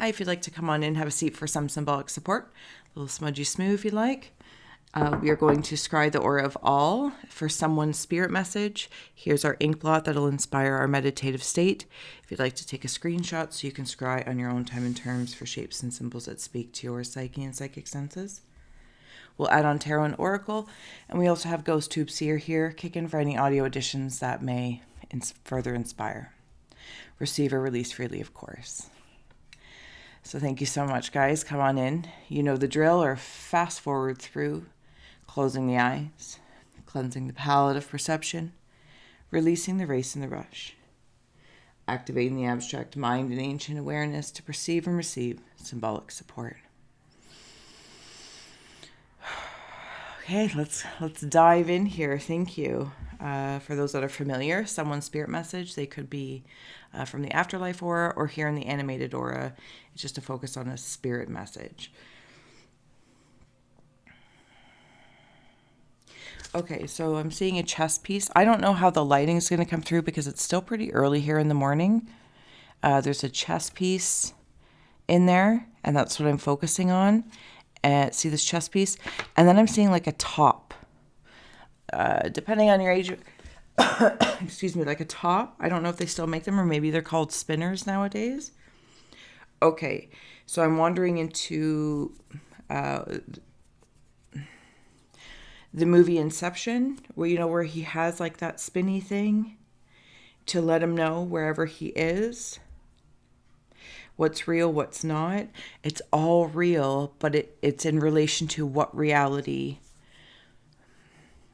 Hi, if you'd like to come on in, have a seat for some symbolic support. A little smudgy smooth if you like. We are going to scry the aura of all for someone's spirit message. Here's our Inkblot that'll inspire our meditative state. If you'd like to take a screenshot so you can scry on your own time and terms for shapes and symbols that speak to your psyche and psychic senses. We'll add on tarot and oracle, and we also have ghost tube seer here. Kick in for any audio additions that may further inspire. Receive or release freely, of course. So thank you so much, guys. Come on in. You know the drill, or fast forward through, closing the eyes, cleansing the palette of perception, releasing the race and the rush, activating the abstract mind and ancient awareness to perceive and receive symbolic support. Okay, let's dive in here. Thank you. For those that are familiar, someone's spirit message, they could be from the afterlife aura or here in the animated aura. It's just to focus on a spirit message. Okay, so I'm seeing a chess piece. I don't know how the lighting is going to come through because it's still pretty early here in the morning. There's a chess piece in there, and that's what I'm focusing on. See this chess piece? And then I'm seeing like a top. Depending on your age, excuse me, like a top. I don't know if they still make them or maybe they're called spinners nowadays. Okay, so I'm wandering into the movie Inception, where he has like that spinny thing to let him know wherever he is. What's real, what's not. It's all real, but it's in relation to what reality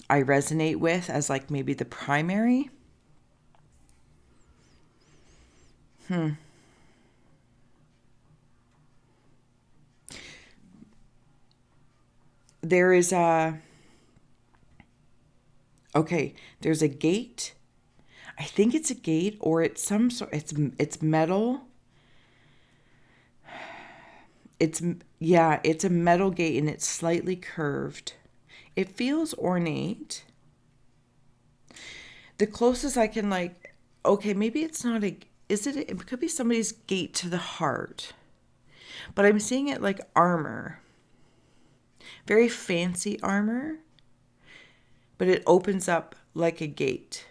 I resonate with as like maybe the primary. There is there's a gate. I think it's a gate or it's some sort, it's metal. It's a metal gate and it's slightly curved. It feels ornate. The closest I can maybe it's not it could be somebody's gate to the heart. But I'm seeing it like armor. Very fancy armor. But it opens up like a gate.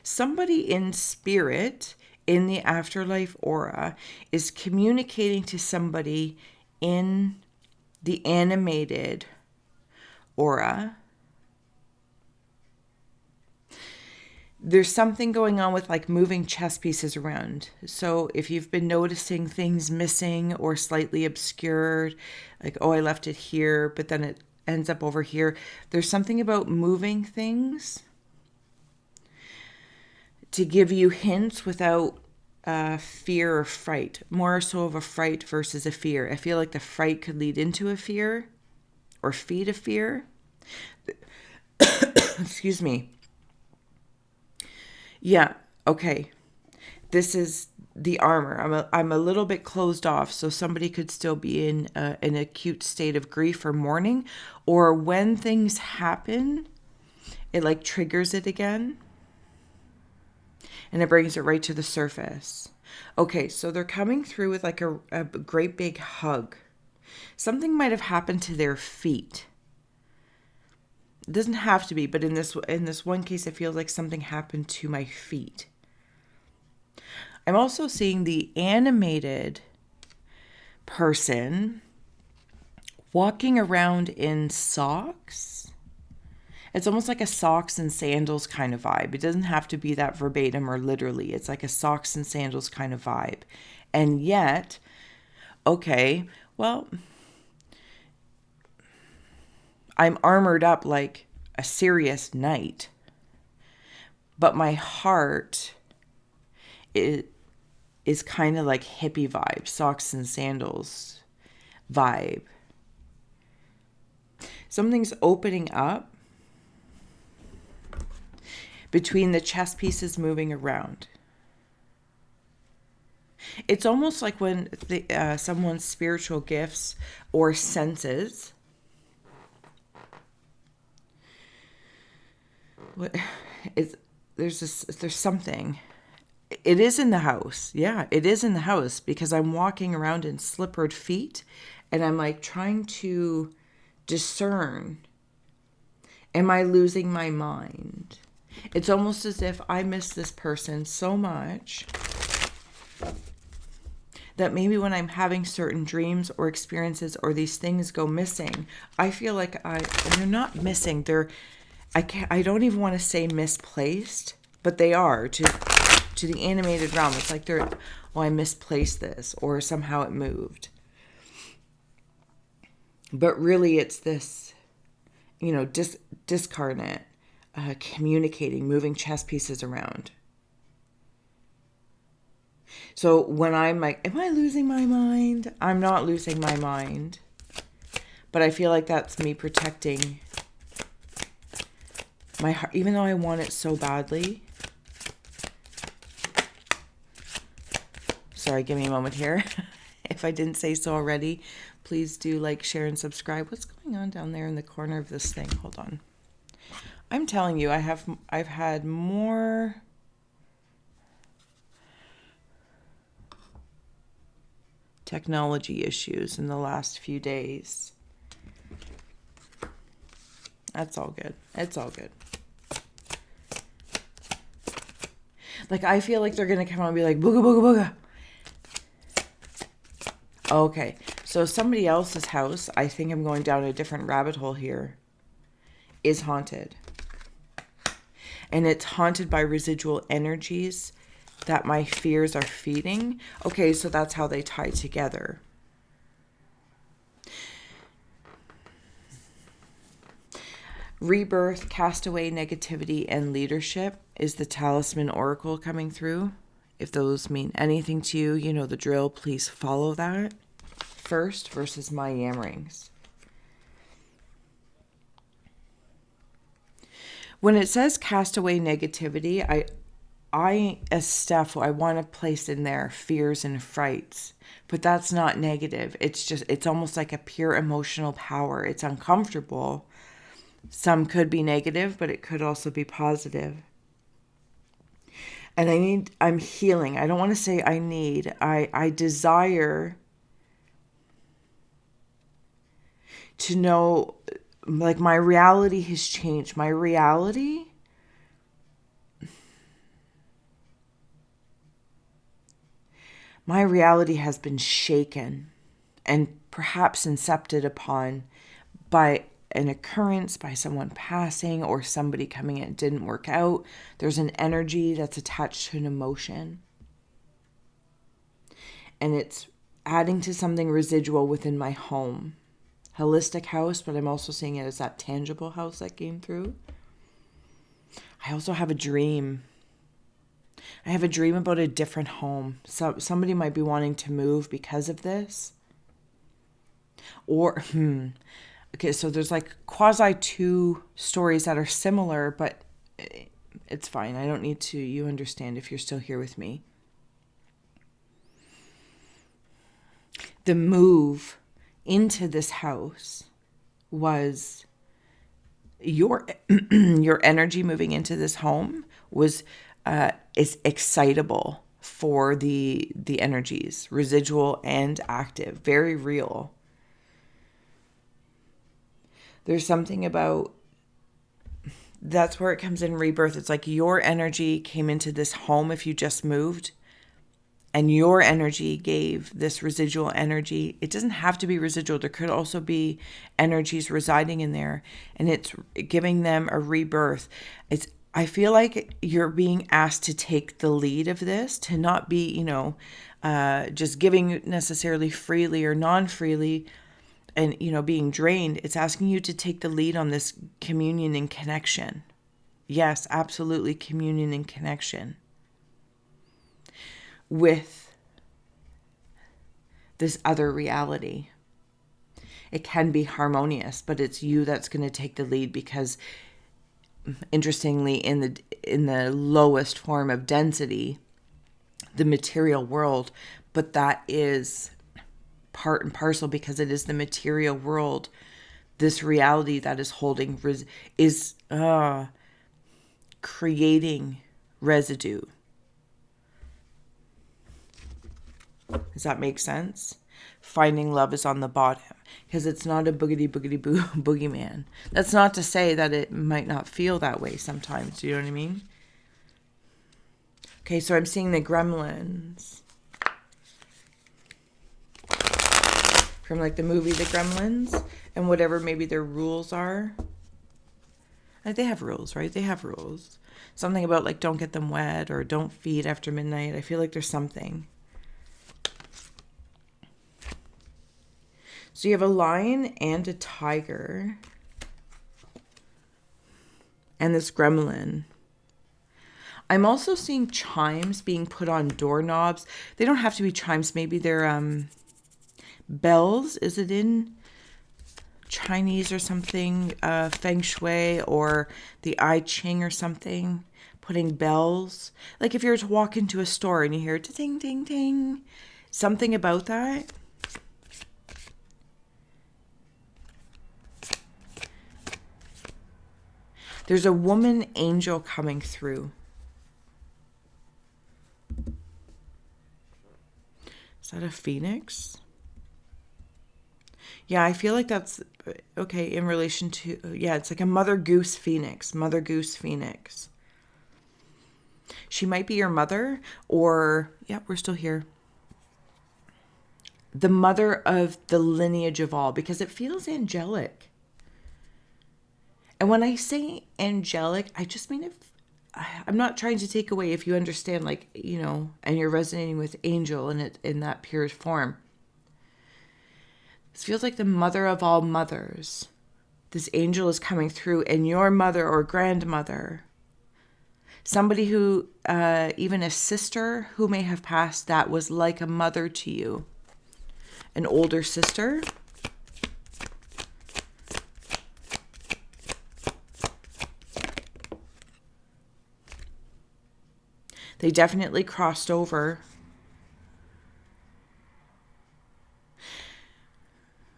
Somebody in spirit, in the afterlife aura, is communicating to somebody in the animated aura. There's something going on with like moving chess pieces around. So if you've been noticing things missing or slightly obscured, like, oh, I left it here, but then it ends up over here. There's something about moving things to give you hints without fear or fright. More so of a fright versus a fear. I feel like the fright could lead into a fear or feed a fear. Excuse me. Yeah, okay. This is the armor. I'm a little bit closed off, so somebody could still be in an acute state of grief or mourning, or when things happen, it like triggers it again, and it brings it right to the surface. Okay, so they're coming through with like a great big hug. Something might have happened to their feet. It doesn't have to be, but in this one case, it feels like something happened to my feet. I'm also seeing the animated person walking around in socks. It's almost like a socks and sandals kind of vibe. It doesn't have to be that verbatim or literally. It's like a socks and sandals kind of vibe. And yet, okay, well, I'm armored up like a serious knight. But my heart is kind of like hippie vibe, socks and sandals vibe. Something's opening up between the chess pieces moving around. It's almost like when someone's spiritual gifts or senses there's something It is in the house. Yeah, it is in the house because I'm walking around in slippered feet and I'm like trying to discern, am I losing my mind? It's almost as if I miss this person so much that maybe when I'm having certain dreams or experiences or these things go missing, I feel like they're not missing. I don't even want to say misplaced, but they are to the animated realm. It's like I misplaced this or somehow it moved. But really it's this, discarnate, communicating, moving chess pieces around. So when I'm like, am I losing my mind? I'm not losing my mind. But I feel like that's me protecting my heart, even though I want it so badly. Sorry, give me a moment here. If I didn't say so already, please do like, share, and subscribe. What's going on down there in the corner of this thing? Hold on. I'm telling you, I've had more technology issues in the last few days. That's all good. It's all good. Like, I feel like they're going to come out and be like, booga, booga, booga. Okay, so somebody else's house, I think I'm going down a different rabbit hole here, is haunted. And it's haunted by residual energies that my fears are feeding. Okay, so that's how they tie together. Rebirth, castaway, negativity, and leadership is the talisman oracle coming through. If those mean anything to you, you know the drill. Please follow that first versus my yammerings. When it says castaway negativity, I as Steph, I want to place in there fears and frights, but that's not negative. It's almost like a pure emotional power. It's uncomfortable. Some could be negative, but it could also be positive. And I'm healing. I don't want to say I desire to know, like, my reality has changed. My reality has been shaken and perhaps incepted upon by an occurrence, by someone passing or somebody coming in. It didn't work out. There's an energy that's attached to an emotion. And it's adding to something residual within my home. Holistic house, but I'm also seeing it as that tangible house that came through. I also have a dream. I have a dream about a different home. So somebody might be wanting to move because of this. Or, okay, so there's like quasi 2 stories that are similar, but it's fine. I don't need to, you understand if you're still here with me. The move into this house was your energy moving into this home is excitable for the energies, residual and active, very real. There's something about, that's where it comes in rebirth. It's like your energy came into this home if you just moved, and your energy gave this residual energy. It doesn't have to be residual. There could also be energies residing in there, and it's giving them a rebirth. I feel like you're being asked to take the lead of this, to not be, just giving necessarily freely or non-freely and, being drained. It's asking you to take the lead on this communion and connection. Yes, absolutely, communion and connection with this other reality. It can be harmonious, but it's you that's going to take the lead, because interestingly, in the lowest form of density, the material world, but that is part and parcel, because it is the material world, this reality that is holding is creating residue. Does that make sense? Finding love is on the bottom because it's not a boogity boogity boo boogeyman. That's not to say that it might not feel that way sometimes. Do you know what I mean? Okay, so I'm seeing the gremlins from like the movie The Gremlins and whatever maybe their rules are. They have rules, right? They have rules. Something about like don't get them wet or don't feed after midnight. I feel like there's something. So you have a lion and a tiger. And this gremlin. I'm also seeing chimes being put on doorknobs. They don't have to be chimes. Maybe they're bells. Is it in Chinese or something? Feng Shui or the I Ching or something? Putting bells. Like if you were to walk into a store and you hear ding, ding, ding. Something about that. There's a woman angel coming through. Is that a phoenix? Yeah, I feel like that's okay in relation to, yeah, it's like a mother goose phoenix. Mother goose phoenix. She might be your mother or, yeah, we're still here. The mother of the lineage of all because it feels angelic. And when I say angelic, I just mean if I'm not trying to take away if you understand, like, you know, and you're resonating with angel in it in that pure form. This feels like the mother of all mothers. This angel is coming through, and your mother or grandmother, somebody who, even a sister who may have passed that was like a mother to you, an older sister. They definitely crossed over.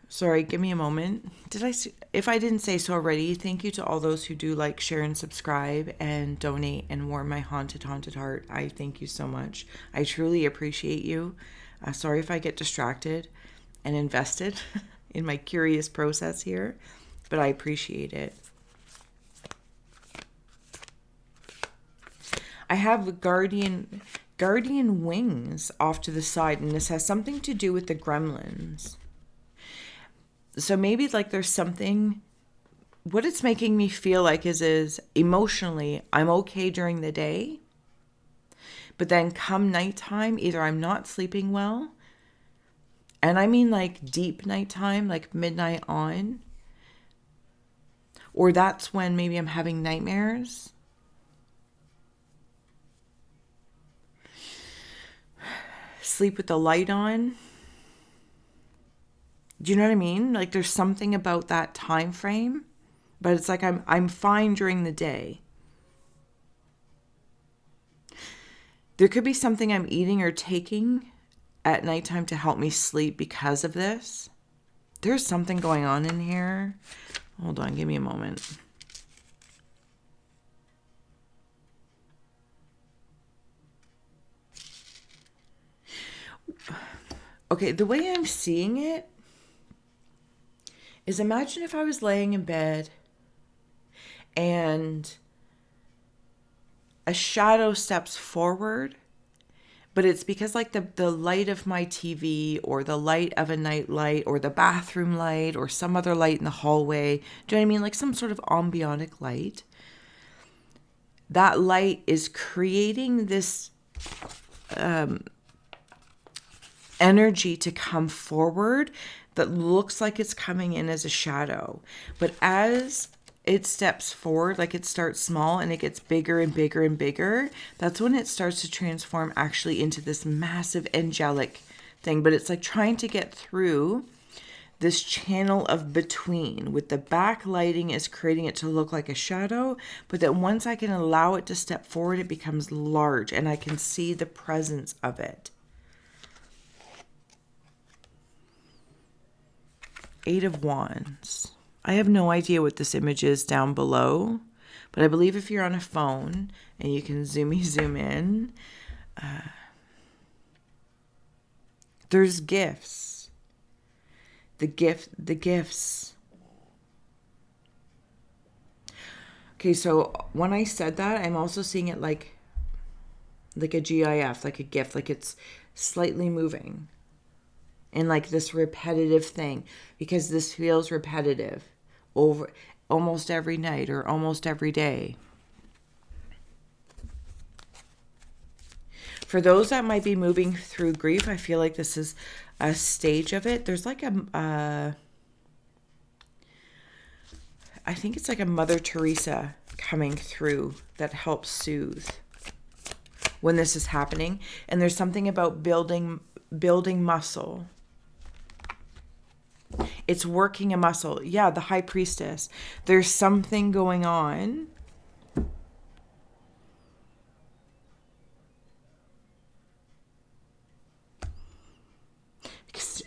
Sorry, give me a moment. If I didn't say so already, thank you to all those who do like, share, and subscribe and donate and warm my haunted heart. I thank you so much. I truly appreciate you. Sorry if I get distracted and invested in my curious process here, but I appreciate it. I have guardian wings off to the side, and this has something to do with the gremlins. So maybe like there's something, what it's making me feel like is emotionally, I'm okay during the day, but then come nighttime, either I'm not sleeping well, and I mean like deep nighttime, like midnight on, or that's when maybe I'm having nightmares. Sleep with the light on. Do you know what I mean? Like there's something about that time frame, but it's like I'm fine during the day. There could be something I'm eating or taking at nighttime to help me sleep because of this. There's something going on in here. Hold on, give me a moment. Okay, the way I'm seeing it is, imagine if I was laying in bed and a shadow steps forward, but it's because like the light of my TV or the light of a night light or the bathroom light or some other light in the hallway, do you know what I mean? Like some sort of ambiotic light. That light is creating this energy to come forward that looks like it's coming in as a shadow. But as it steps forward, like it starts small and it gets bigger and bigger and bigger, that's when it starts to transform actually into this massive angelic thing. But it's like trying to get through this channel of between, with the backlighting is creating it to look like a shadow, but that once I can allow it to step forward, it becomes large and I can see the presence of it. 8 of Wands. I have no idea what this image is down below, but I believe if you're on a phone and you can zoom in, There's gifts. The gifts. Okay, so when I said that, I'm also seeing it like a GIF, like a gift, like it's slightly moving. And like this repetitive thing, because this feels repetitive over almost every night or almost every day. For those that might be moving through grief, I feel like this is a stage of it. There's like I think it's like a Mother Teresa coming through that helps soothe when this is happening. And there's something about building muscle. It's working a muscle. Yeah, the High Priestess. There's something going on.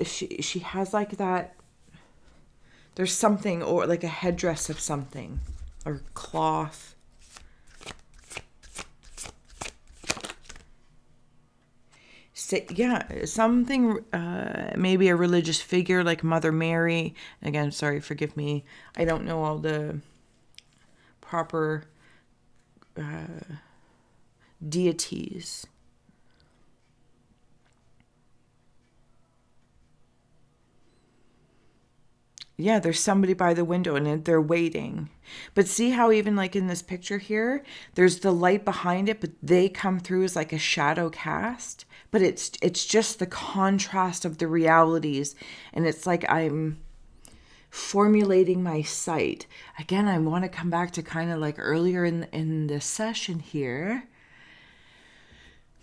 She has like that. There's something, or like a headdress of something, or cloth. Yeah, something, maybe a religious figure like Mother Mary. Again, sorry, forgive me. I don't know all the proper deities. Yeah, there's somebody by the window and they're waiting. But see how even like in this picture here, there's the light behind it, but they come through as like a shadow cast. But it's just the contrast of the realities. And it's like I'm formulating my sight. Again, I want to come back to kind of like earlier in the session here.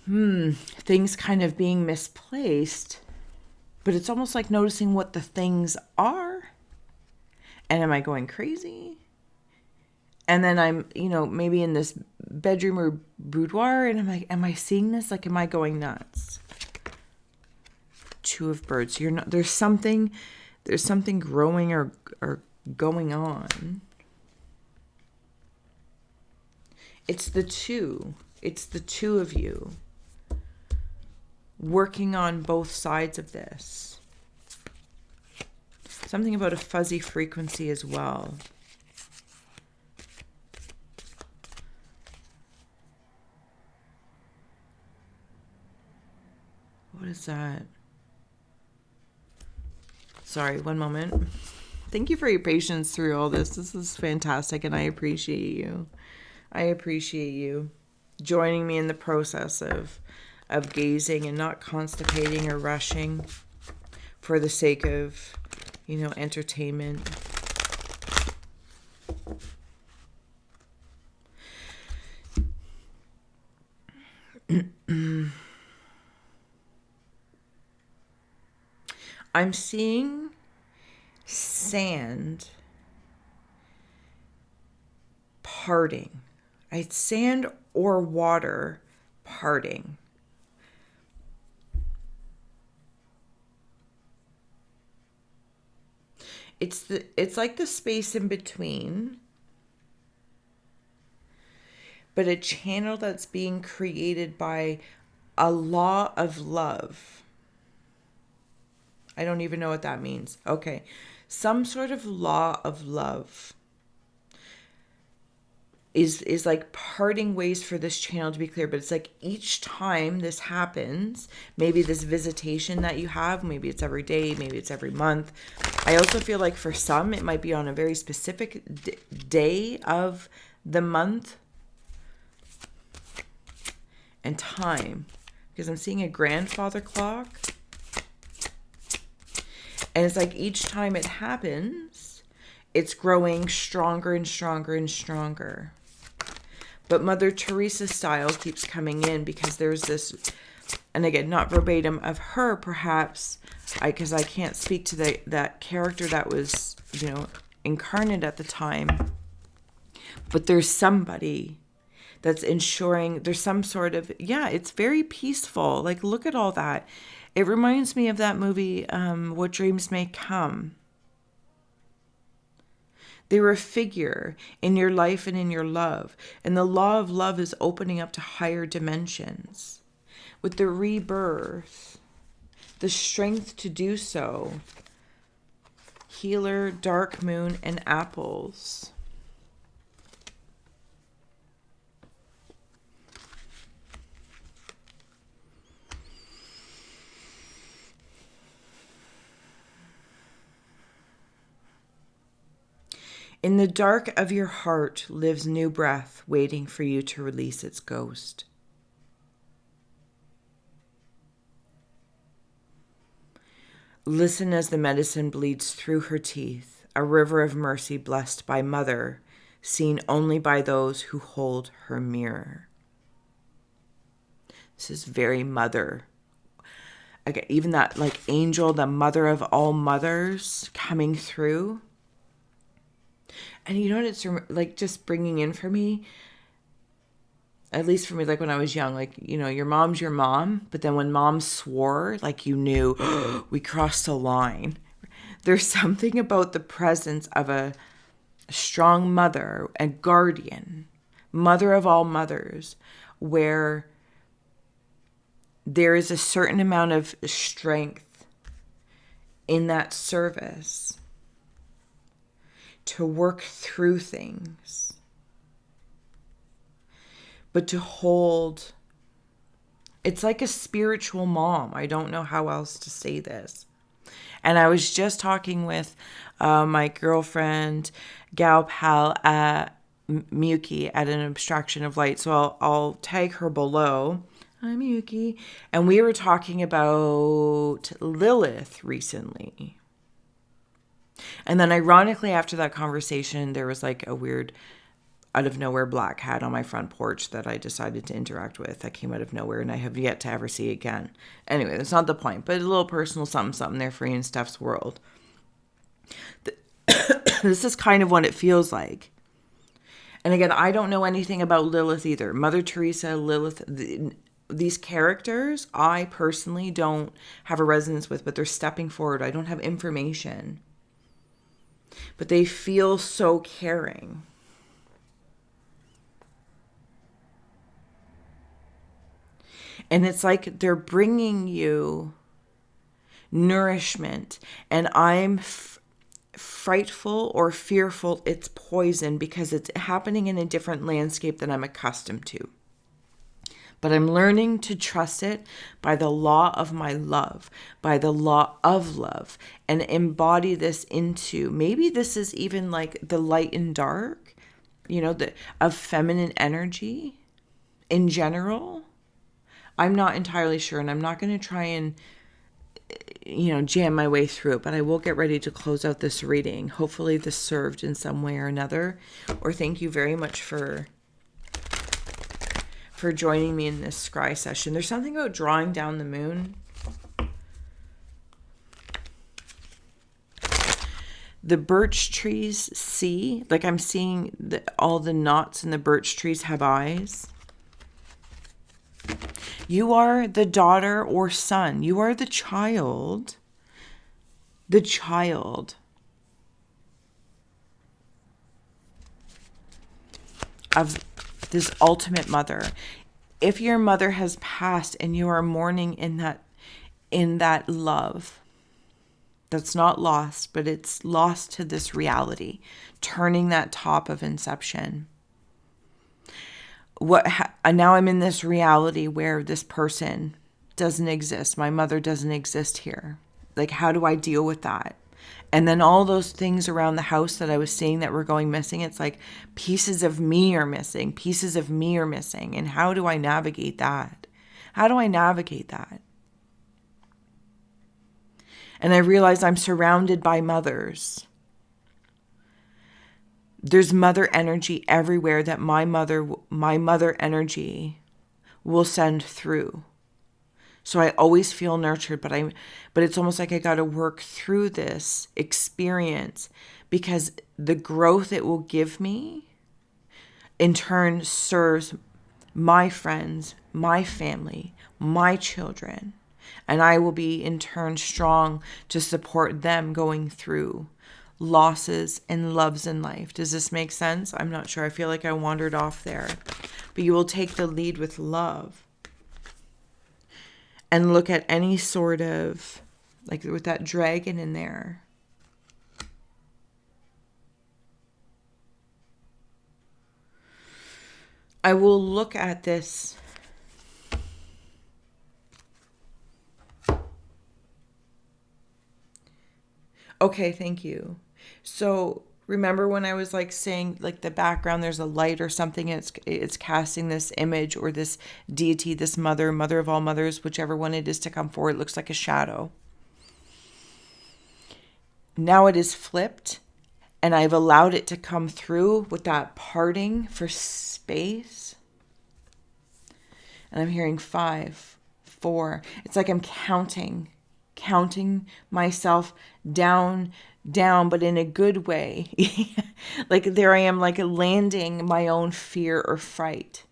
Things kind of being misplaced. But it's almost like noticing what the things are. And am I going crazy? And then I'm, maybe in this bedroom or boudoir, and I'm like, am I seeing this? Like, am I going nuts? Two of Birds. You're not. There's something growing or going on. It's the two. It's the two of you working on both sides of this. Something about a fuzzy frequency as well. What is that? Sorry, one moment. Thank you for your patience through all this. This is fantastic, and I appreciate you. I appreciate you joining me in the process of gazing and not constipating or rushing for the sake of, entertainment. I'm seeing sand parting. It's sand or water parting. It's like the space in between, but a channel that's being created by a law of love. I don't even know what that means. Okay. Some sort of law of love is like parting ways for this channel to be clear, but it's like each time this happens, maybe this visitation that you have, maybe it's every day, maybe it's every month. I also feel like for some, it might be on a very specific day of the month and time, because I'm seeing a grandfather clock. And it's like each time it happens, it's growing stronger and stronger and stronger. But Mother Teresa style keeps coming in because there's this, and again, not verbatim of her, perhaps, because I can't speak to that character that was, incarnate at the time. But there's somebody that's ensuring there's some sort of, it's very peaceful. Like, look at all that. It reminds me of that movie, What Dreams May Come. They were a figure in your life and in your love. And the law of love is opening up to higher dimensions. With the rebirth, the strength to do so. Healer, dark moon, and apples. In the dark of your heart lives new breath, waiting for you to release its ghost. Listen as the medicine bleeds through her teeth, a river of mercy blessed by Mother, seen only by those who hold her mirror. This is very Mother. Again, even that like angel, the mother of all mothers coming through. And you know what it's like just bringing in for me? At least for me, like when I was young, like, you know, your mom's your mom. But then when mom swore, like you knew we crossed a line. There's something about the presence of a strong mother, a guardian, mother of all mothers, where there is a certain amount of strength in that service to work through things, but to hold, it's like a spiritual mom. I don't know how else to say this. And I was just talking with my girlfriend, gal pal, Miyuki, at an abstraction of light. So I'll tag her below. Hi, Miyuki. And we were talking about Lilith recently. And then ironically, after that conversation, there was like a weird, out of nowhere black cat on my front porch that I decided to interact with. That came out of nowhere and I have yet to ever see again. Anyway, that's not the point, but a little personal something there for you in Steph's world. This is kind of what it feels like. And again, I don't know anything about Lilith either. Mother Teresa, Lilith, these characters, I personally don't have a resonance with, but they're stepping forward. I don't have information. But they feel so caring. And it's like they're bringing you nourishment. And I'm frightful or fearful it's poison because it's happening in a different landscape than I'm accustomed to. But I'm learning to trust it by the law of my love, by the law of love, and embody this into, maybe this is even like the light and dark, you know, of feminine energy in general. I'm not entirely sure, and I'm not going to try and, you know, jam my way through it, but I will get ready to close out this reading. Hopefully this served in some way or another, or thank you very much for joining me in this scry session. There's something about drawing down the moon. The birch trees see, like I'm seeing all the knots in the birch trees have eyes. You are the daughter or son. You are the child of this ultimate mother. If your mother has passed and you are mourning in that love, that's not lost, but it's lost to this reality, turning that top of inception. Now I'm in this reality where this person doesn't exist. My mother doesn't exist here. Like, how do I deal with that? And then all those things around the house that I was seeing that were going missing, it's like pieces of me are missing. Pieces of me are missing. And how do I navigate that? How do I navigate that? And I realize I'm surrounded by mothers. There's mother energy everywhere that my mother energy will send through. So I always feel nurtured, but it's almost like I got to work through this experience because the growth it will give me in turn serves my friends, my family, my children, and I will be in turn strong to support them going through losses and loves in life. Does this make sense? I'm not sure. I feel like I wandered off there. But you will take the lead with love. and look at any sort of, like with that dragon in there. I will look at this. Okay, thank you. So remember when I was like saying like the background, there's a light or something, and it's casting this image or this deity, this mother of all mothers, whichever one it is to come forward. It looks like a shadow. Now it is flipped, and I've allowed it to come through with that parting for space. And I'm hearing 5, 4. It's like I'm counting myself down, but in a good way. Like there I am, like landing my own fear or fright.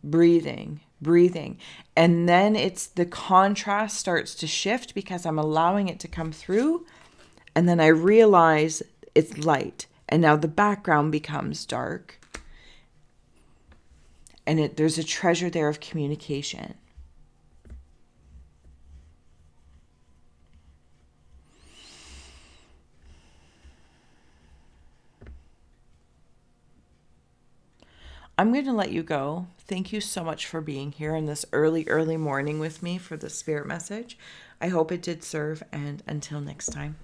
Breathing. And then it's the contrast starts to shift because I'm allowing it to come through. And then I realize it's light. And now the background becomes dark. And there's a treasure there of communication. I'm going to let you go. Thank you so much for being here in this early morning with me for the spirit message. I hope it did serve, and until next time.